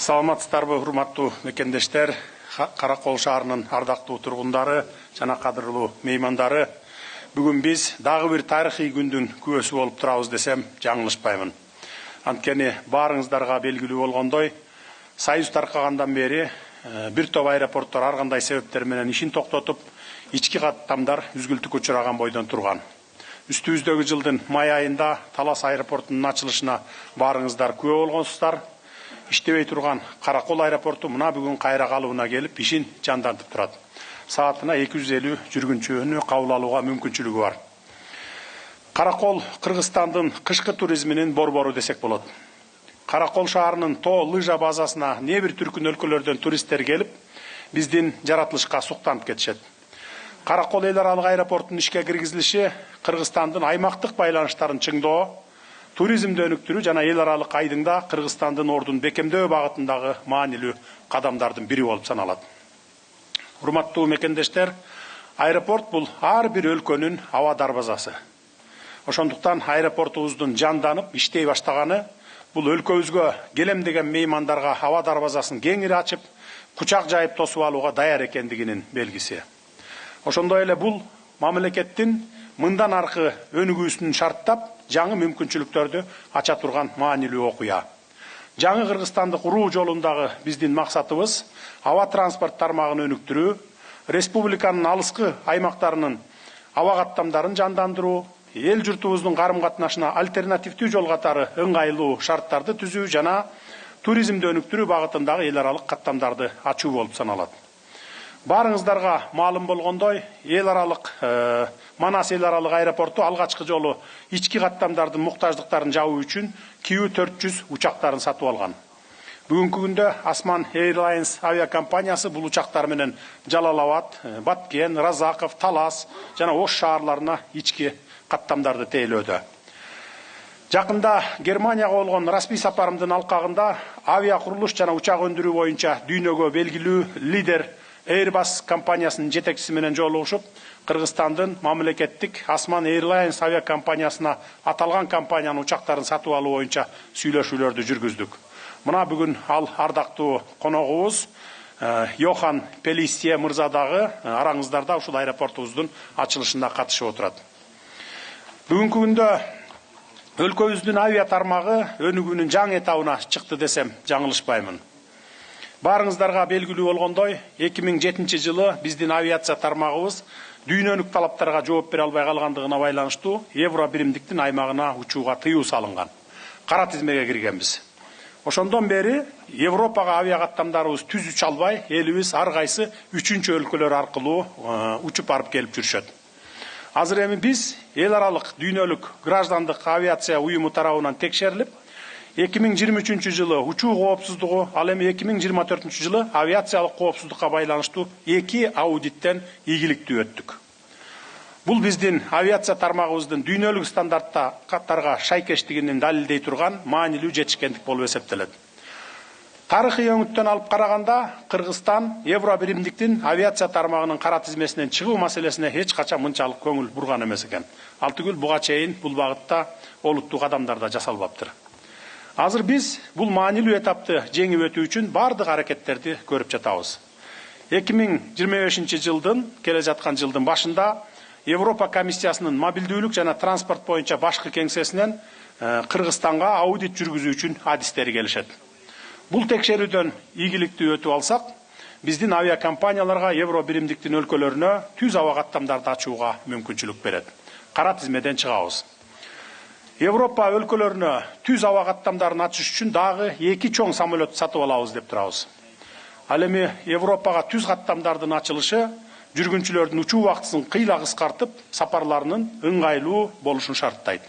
Саламатсыздарбы, урматтуу мекендештер, Каракол шаарынын ардактуу тургундары жана кадырлуу меймандары. Бүгүн биз дагы бир тарыхый күндүн күбөсү болуп турабыз десем жаңылышпаймын. Анткени баарыңыздарга белгилүү болгондой, Союз таркагандан бери бир топ аэропорттор ар кандай себептер менен ишин токтотуп, ички каттамдар үзгүлтүккө учураган бойдон турган. Үстүбүздөгү жылдын май айында Талас аэропортунун ачылышына баарыңыздар күбө болгонсуздар. Иштебей турган Каракол аэропорту мына бүгүн кайра калыбына келип, ишин жандантып турат. Саатына 250 жүргүнчүнү кабыл алууга мүмкүнчүлүгү бар. Каракол Кыргызстандын кышкы туризминин борбору десек болот. Каракол шаарынын тоо лыжа базасына не бир түркүн өлкөлөрдөн туристтер келип, биздин жаратылышка суктанып кетишет. Каракол эл аралык аэропортунун ишке киргизилиши Кыргызстандын аймактык байланыштарын чыңдоо, туризмди өнүктүрүү жана эл аралык айдыңда Кыргызстандын ордун бекемдөө багытындагы маанилүү кадамдардын бири болуп саналат. Урматтуу мекендештер, аэропорт бул ар бир өлкөнүн аба дарбазасы. Ошондуктан аэропортубуздун жанданып иштей баштаганы бул өлкөбүзгө келем деген меймандарга аба дарбазасын кеңири ачып, кучак жайып тосуп алууга даяр экендигинин белгиси. Ошондой эле бул мамлекеттин мындан аркы өнүгүүсүн шарттап, жаңы мүмкүнчүлүктөрдү ача турган маанилүү окуя. Жаңы Кыргызстанды куруу жолундагы биздин максатыбыз аба транспорт тармагын өнүктүрүү, республиканын алыскы аймактарынын аба каттамдарын жандандыруу, эл журтубуздун карым катнашына альтернативдүү жол катары ыңгайлуу шарттарды түзүү жана туризмди өнүктүрүү багытындагы эл аралык каттамдарды ачуу болуп саналат. Баарыңыздарга маалым болгондой, эл аралык Манас эл аралык аэропорту алгачкы жолу ички каттамдардын муктаждыктарын жабуу үчүн Q400 учактарын сатып алган. Бүгүнкү күндө Осман Airlines авиакомпаниясы бул учактар менен Жалал-Абад, Баткен, Разаков, Талас жана Ош шаарларына ички каттамдарды тейлөөдө. Жакында Германияга болгон расмий сапарымдын алкагында авиа курулуш жана учак өндүрүү боюнча дүйнөгө белгилүү лидер Airbus компаниясынын жетекчиси менен жолугушуп, Кыргызстандын мамлекеттик Осман Airlines авиакомпаниясына аталган компаниянын учактарын сатып алуу боюнча сүйлөшүүлөрдү жүргүздүк. Мына бүгүн ал ардактуу коногубуз Йохан Пелисье мырза дагы араңыздарда ушул аэропортубуздун ачылышына катышып отурат. Бүгүнкү күндө өлкөбүздүн авиа тармагы өнүгүүнүн жаңы этабына чыкты десем жаңылышпаймын. Баарыңыздарга белгилүү болгондой, 2007 жылы биздин авиация тармагыбыз дүйнөлүк талаптарга жооп бере албай калгандыгына байланыштуу евро биримдиктин аймагына учууга тыюу салынган. Кара тизмеге киргенбиз. Ошондон бери Европага авиа каттамдарыбыз түзүч албай, элибиз ар кайсы үчүнчү өлкөлөр аркылуу учуп барып келип жүрүшөт. Азыр эми биз эл аралык дүйнөлүк граждандык авиация уюму тарабынан текшерилип, 2023 жылы учуу коопсуздугу, ал эми 2024 жылы авиациялык коопсуздукка байланыштуу 2 аудиттен ийгиликтүү өттүк. Бул биздин авиация тармагыбыздын дүйнөлүк стандарттарга шайкештигинин далилдей турган маанилүү жетишкендик болуп эсептелет. Тарыхый өңүттөн алып караганда, Кыргызстан евро биримдиктин авиация тармагынын кара тизмесинен чыгуу маселесине эч качан мынчалык көңүл бурган эмес экен. Ал түгүл буга чейин бул багытта олуттуу кадамдар да жасалбаптыр. Азыр биз бул маанилүү этапты жеңип өтүү үчүн бардык аракеттерди көрүп жатабыз. 2025 жылдын келе жаткан жылдын башында Европа комиссиясынын мобилдүүлүк жана транспорт боюнча башкы кеңсесинен Кыргызстанга аудит жүргүзүү үчүн адистери келишет. Бул текшерүүдөн ийгиликтүү өтүп алсак, биздин авиакомпанияларга евро биримдиктин өлкөлөрүнө түз аба каттамдарды ачууга мүмкүнчүлүк берет. Кара тизмеден чыгабыз. Европа өлкөлөрүнө түз аба каттамдарын ачыш үчүн дагы 2 чоң самолет сатып алабыз деп турабыз. Ал эми Европага түз каттамдардын ачылышы жүргүнчүлөрдүн учуу убактысын кыйла кыскартып, сапарларынын ыңгайлуу болушун шарттайт.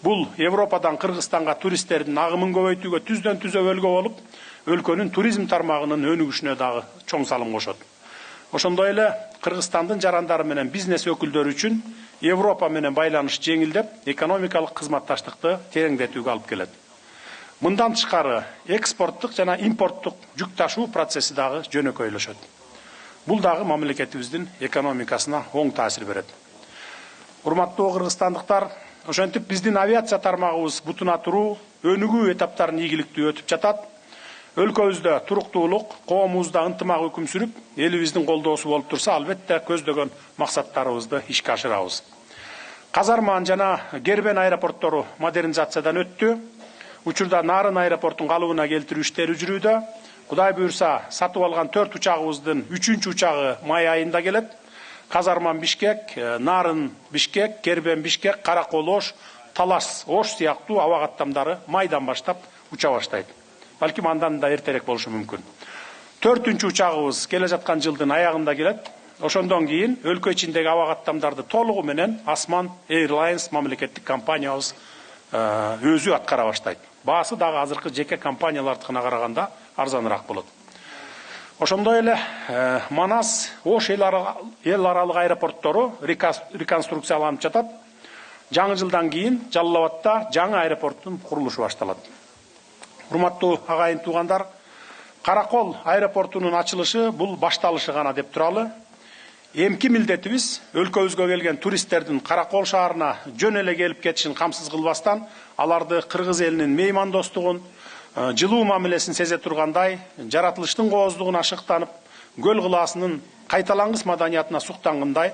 Бул Европадан Кыргызстанга туристтердин агымын көбөйтүүгө түздөн түзөбөлгө болуп, өлкөнүн туризм тармагынын өнүгүшүнө дагы чоң салым кошот. Ошондой эле Кыргызстандын жарандары менен бизнес өкүлдөрү үчүн Европа менен байланыш жеңилдеп, экономикалык кызматташтыкты тереңдетүүгө алып келет. Мындан тышкары экспорттук жана импорттук жүк ташуу процесси дагы жөнөкөйлөшөт. Бул дагы мамлекетибиздин экономикасына оң таасир берет. Урматтуу кыргызстандыктар, ошентип биздин авиация тармагыбыз бутуна туруу, өнүгүү этаптарын ийгиликтүү өтүп жатат. өлкөбүздө туруктуулук, коомубузда ынтымак өкүм сүрүп, элибиздин колдоосу болуп турса, албетте көздөгөн максаттарыбызды ишке ашырабыз. Казарман жана Кербен аэропорттору модернизациядан өттү. Учурда Нарын аэропортун калыбына келтирүү иштери жүрүүдө. Кудай буюрса, сатып алган 4 учагыбыздын 3-үчү учагы май айында келет. Казарман Бишкек, Нарын Бишкек, Кербен Бишкек, Каракол Ош, Талас Ош сыяктуу аба каттамдары майдан баштап уча баштайт. Балким андан да эртерээк болушу мүмкүн. 4-үчү учагыбыз келе жаткан жылдын аягында келет. Ошондон кийин өлкө ичиндеги аба каттамдарды толугу менен Осман Airlines мамлекеттик компаниябыз өзү аткара баштайт. Баасы дагы азыркы жеке компаниялардыкына караганда арзаныраак болот. Ошондой эле Манас, Ош эл аралык аэропорттору реконструкцияланып жатат. Жаңы жылдан кийин Жалал Абадта жаңы аэропорттун курулушу башталат. Урматтуу агайын туугандар, Каракол аэропортунун ачылышы бул башталышы гана деп туралы. Эмки милдетибиз өлкөбүзгө келген туристтердин Каракол шаарына жөн эле келип кетишин камсыз кылбастан, аларды кыргыз элинин меймандостугун, жылуу мамилесин сезе тургандай, жаратылыштын кооздугуна шыктанып, көл кылаасынын кайталангыс маданиятына суктангандай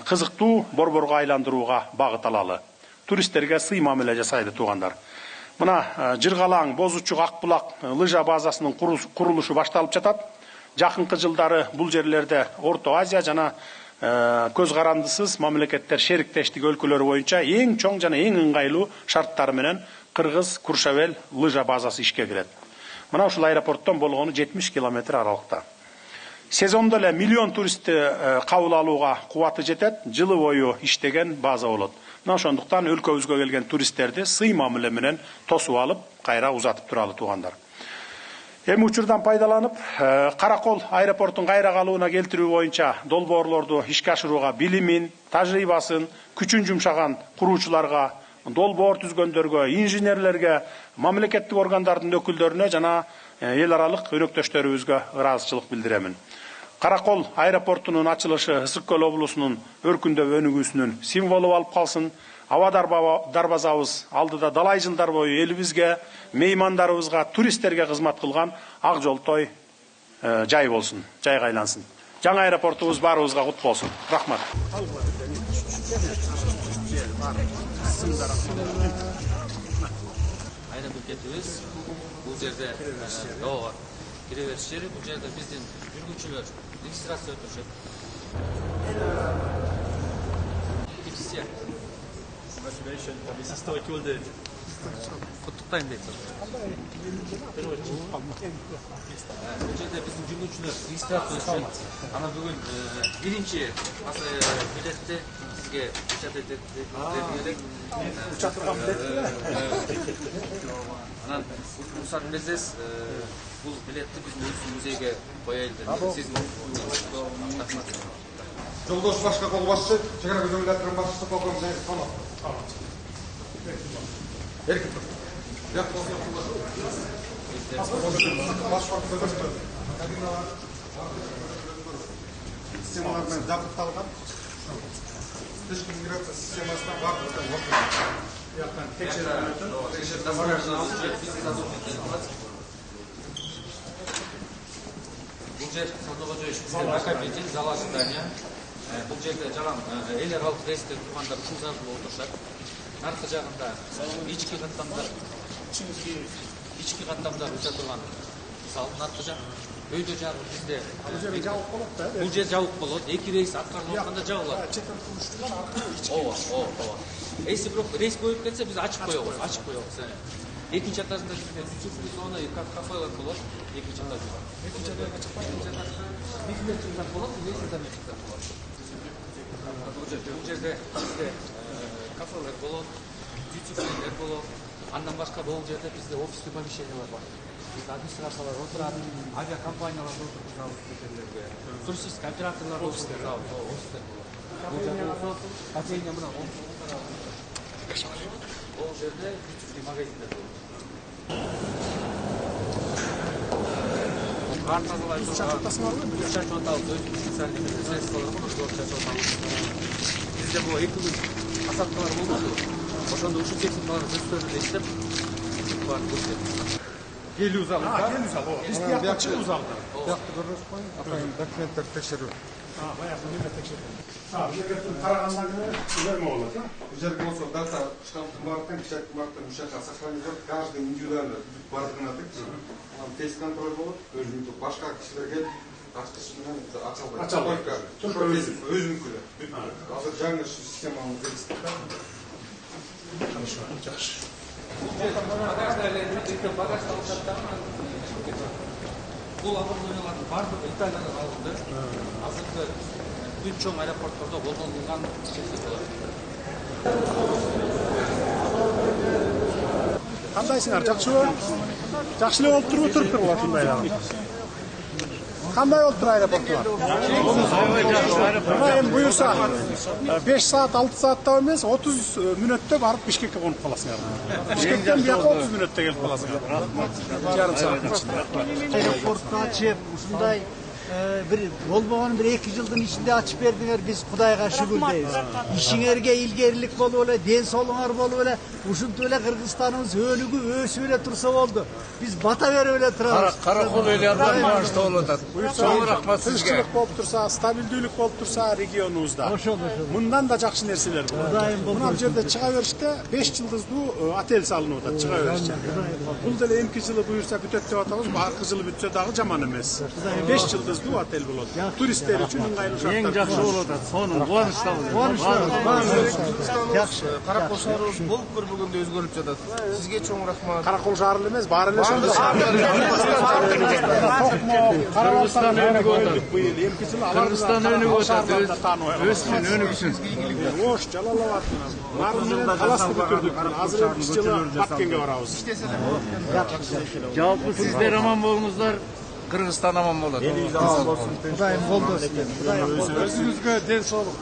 кызыктуу борборго айландырууга багыт алалы. Туристтерге сый мамиле жасайды туугандар. Мына Жыргалаң, Бозучук, Акбулак лыжа базасынын курулушу башталып жатат. Жакынкы жылдары бул жерлерде Орто Азия жана көз карандысыз мамлекеттер шериктештик өлкөлөрү боюнча эң чоң жана эң ыңгайлуу шарттары менен Кыргыз Куршавел лыжа базасы ишке кирет. Мына ушул аэропорттон болгону 70 километр аралыкта. Сезондо эле миллион туристти кабыл алууга кубаты жетет, жылы бою иштеген база болот. Мына ошондуктан өлкөбүзгө келген туристтерди сый мамиле менен тосуп алып, кайра узатып туралы туугандар. Эми учурдан пайдаланып, Каракол аэропортун кайра калыбына келтирүү боюнча долбоорлорду ишке ашырууга билимин, тажрыйбасын, күчүн жумшаган куруучуларга, долбоор түзгөндөргө, инженерлерге, мамлекеттик органдардын өкүлдөрүнө жана эл аралык өнөктөштөрүбүзгө ыраазычылык билдиремин. Каракол аэропортунун ачылышы Ысык Көл облусунун өркүндөп өнүгүүсүнүн символу болуп калсын. Аба дарбазабыз алдыда далай жылдар бою элибизге, меймандарыбызга, туристтерге кызмат кылган ак жолтой жай болсун, жайга айлансын. Жаңы аэропортубуз баарыбызга кут болсун. Рахмат. Аэропортубуз бул жерде ооба кире бериш жери, бул жерде биздин жүргүнчүлөр регистрация өтүшөт. Куттуктайм дейт. Бул жерде биздин жүргүнчүлөр регистрация өтүшөт. Ана бүгүн биринчи билетти сизге печатать этип учатырган билет. Анан уруксат берсеңиз, бул билетти биздин өз музейге коелу деп. Сиздин Жолдош башка кол башчы, чегара көзөмөлдөрүнүн башчысы полковник Зайытханов. Эркин. Системалар менен жабдыкталган. Тышкы миграция системасына бул жер Сандыкожоевич биздин накопитель, зал ожидания. Бул жерде жалаң эл аралык рейстер тургандар ушул залда отурушат. Наркы жагында ички каттамдар уча турган зал наркы жак. Өйдө жагы бизде бул жер жабык болот. 2 рейс аткарылып атканда жабылат. Ооба. Если бирок рейс коюп кетсе биз ачып коебуз. Экинчи этажында бизде чифтли зона кафелер болот. Экинчи этажда. Экинчи этажда бизнес болот, бизнес болот. Бул жерде бизде кафелер болот, дүйчүлөр болот. Андан башка бул жерде бизде офистик помещениялар бар. Бизде администрациялар отурат, авиакомпаниялар отурат жерлерге. Туристтик операторлор офистер болот. Бул жерде кофейня менен бул жерде дүйчүлөр магазиндер болот. Кар тазалайбыз. Чачып атабыз, өз специалдык средстволор бар, чачып атабыз. Бизде бул 2 күн асадкалар болду. Ошондо ушул техникаларды өздөрү иштеп, барып көрсөтөбүз. келүү залы. Келүү залы. Биз тияққа чыгуу залдар. Тияқты көрөсүз ғой. Атайын документтер текшерүү. Баягы неме текшерген. Эгер карагандан кийин üzerme болот, а? Бұл жерге болса дата штамптың бардықтан, печаттың бардықтан бұл жаққа сохранить каждый индивидуально бардығына тест контроль болады. Өзінің башқа кісілерге ашқышынан açалбайды. Өзінікілі. Азыр жаңа системаны келістік. Хорошо, жакшы. Бұл авиалардың барлығы Италиядан алынды. Азыркы бүт чоң аэропорттарда колдонулган болады. Кандайсыңар, жакшыбы? Жакшы эле болуп туруп туруптур ушундайлар. Кандай болуп тур аэропорттар? Эми буюрса 5 саат, 6 саатта эмес, 30 мүнөттө барып Бишкекке конуп каласыңар. Бишкектен бияка 30 мүнөттө келип каласыңар. Жарым сааттын ичинде. Аэропортты ачып, ушундай bir болбогон bir 2 жылдын ичинде ачып бердиңер, биз Кудайга шүгүр дейбиз. Ишиңерге илгерилик болуп эле, ден соолуңар болуп эле, ушинтип эле Кыргызстаныбыз өнүгү өсүп эле турса болду. Биз бата берип эле турабыз. Каракол эле абдан башта болуп атат. Чоң рахмат сизге. Тынччылык болуп турса, стабилдүүлүк болуп турса регионубузда. Мындан да жакшы нерселер бар. Мына жерде чыга бериште 5 жылдыздуу отель салынып атат, чыга бериште. Бул деле эмки жылы буюрса бүтөт деп атабыз, аркы жылы бүтсө дагы жаман эмес. 5 жылдыздуу отель болот. Туристтер үчүн ыңгайлуу шарттар. Эң жакшы болуп атат. Сонун кубанычтабыз. Жакшы. Каракол шаарыбыз болуп көрбөгөндө өзгөрүп жатат. Сизге чоң рахмат. Каракол шаары эмес, баары эле ошондой. Кыргызстан өнүгүп атат. Кыргызстан өнүгүп атат. Өссүн, өнүгсүн. Ош, Жалалабад. Баары менен талашты бүтүрдүк. Азыр эми жылы Баткенге барабыз. Жалпы сиздер аман болуңуздар. Кыргызстан аман болот. Кудайым колдосун. Өзүңүзгө ден соолук.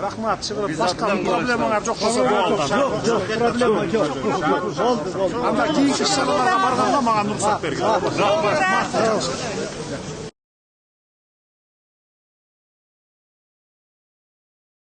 Рахмат, чыгып башка проблемаңар жок болсо болду. Жок, проблема жок. Болду. Анда кийинки иш-чараларга барганда мага уруксат бергин. Рахмат.